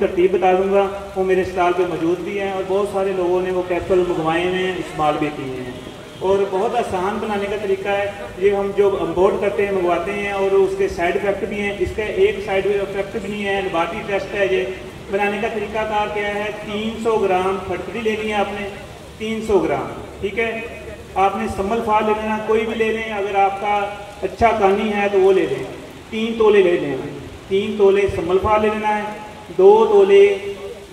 तरतीब बता दूंगा, वो मेरे स्टॉल पे मौजूद भी हैं और बहुत सारे लोगों ने वो कैप्सूल मंगवाए हुए हैं, इस्तेमाल भी किए हैं। और बहुत आसान बनाने का तरीका है। ये हम जो इम्पोर्ट करते हैं, मंगवाते हैं, और उसके साइड इफ़ेक्ट भी हैं। इसका एक साइड इफ़ेक्ट भी नहीं है, लेबॉरेटरी टेस्ट है। ये बनाने का तरीकाकार क्या है, 300 ग्राम फटकरी लेनी है आपने, 300 ग्राम, ठीक है। आपने संभल फाल ले लेना, कोई भी ले लें, अगर आपका अच्छा कानी है तो वो ले लें। 3 तोले ले लें, 3 तोले संभल फाल ले लेना है, 2 तोले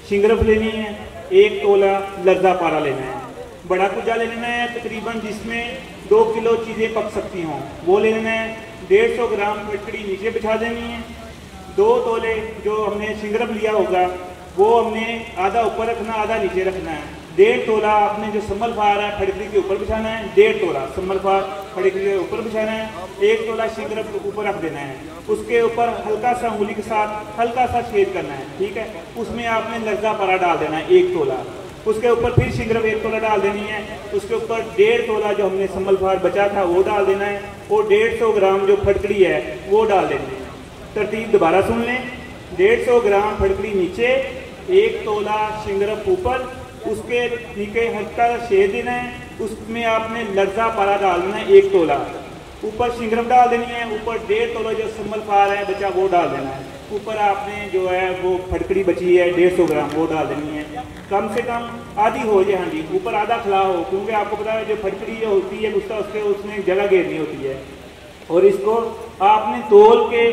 शिंगरफ लेनी है, 1 तोला लर्जा पारा लेना है। बड़ा कुजा ले लेना है तकरीबन, जिसमें 2 किलो चीज़ें पक सकती हों, वो ले लेना है। 150 ग्राम फटकड़ी नीचे बिछा देनी है। 2 तोले जो हमने शिंगरफ लिया होगा वो हमने आधा ऊपर रखना, आधा नीचे रखना है। 1.5 तोला आपने जो संभल फार है फटकड़ी के ऊपर बिछाना है, 1.5 तोला संभल फार फटकड़ी के ऊपर बिछाना है, 1 तोला शिंगरफ के ऊपर रख देना है। उसके ऊपर हल्का सा उंगली के साथ हल्का सा छेद करना है, ठीक है। उसमें आपने लर्जा पारा डाल देना है 1 तोला। उसके ऊपर फिर शिंगरफ 1 तोला डाल देनी है। उसके ऊपर 1.5 तोला जो हमने संभल फार बचा था वो डाल देना है, और 150 ग्राम जो फटकड़ी है वो डाल देनी है। तरतीब दोबारा सुन लें, 150 ग्राम फटकड़ी नीचे, 1 तोला शिंगरफ ऊपर, उसके नीचे हल्का छेद देना है। उसमें आपने लर्जा पारा डाल देना है 1 तोला, ऊपर शिंगरफ डाल देनी है, ऊपर 1.5 तोला जो संभल फार है बचा वो डाल देना है। ऊपर आपने जो है वो फटकड़ी बची है 150 ग्राम वो डाल देनी है। कम से कम आधी हो जाए, हाँ जी, ऊपर आधा खिला हो, क्योंकि आपको पता है जो फटकड़ी जो होती है उसमें जगह घेरनी होती है। और इसको आपने तोल के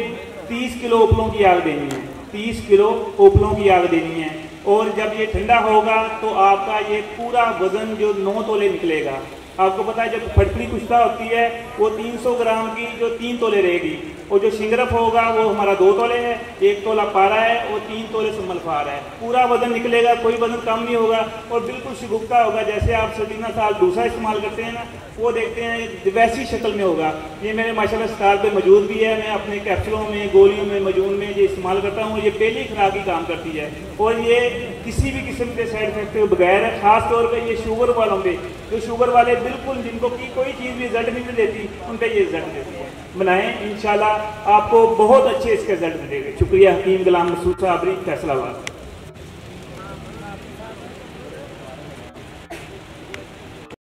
30 किलो उपलों की आग देनी है, 30 किलो उपलों की आग देनी है। और जब ये ठंडा होगा तो आपका ये पूरा वजन जो 9 तोले निकलेगा। आपको पता है जब फटकड़ी कुश्ता होती है वो 300 ग्राम की जो 3 तोले रहेगी, और जो शिंगरफ होगा वो हमारा 2 तोले है, 1 तोला पारा है और 3 तोले संभल फार है। पूरा वजन निकलेगा, कोई वजन कम नहीं होगा, और बिल्कुल शिगुफ्ता होगा। जैसे आप सलीना साल दूसरा इस्तेमाल करते हैं ना, वो देखते हैं वैसी शक्ल में होगा। ये मेरे माशाल्लाह स्टॉल पे मौजूद भी है। मैं अपने कैप्सूलों में, गोलियों में, मजून में ये इस्तेमाल करता हूँ। ये पहली खुराक ही काम करती है, और ये किसी भी किस्म के साइड इफेक्ट के बगैर है। खास तौर पे ये शुगर वालों पे, जो शुगर वाले बिल्कुल जिनको की कोई चीज़ भी रिजल्ट नहीं देती, उन पर ये रिजल्ट देती है। बनाएं, इंशाल्लाह आपको बहुत अच्छे इसके रिजल्ट मिलेंगे। शुक्रिया। हकीम गुलाम मसूद साबरी, फैसलाबाद।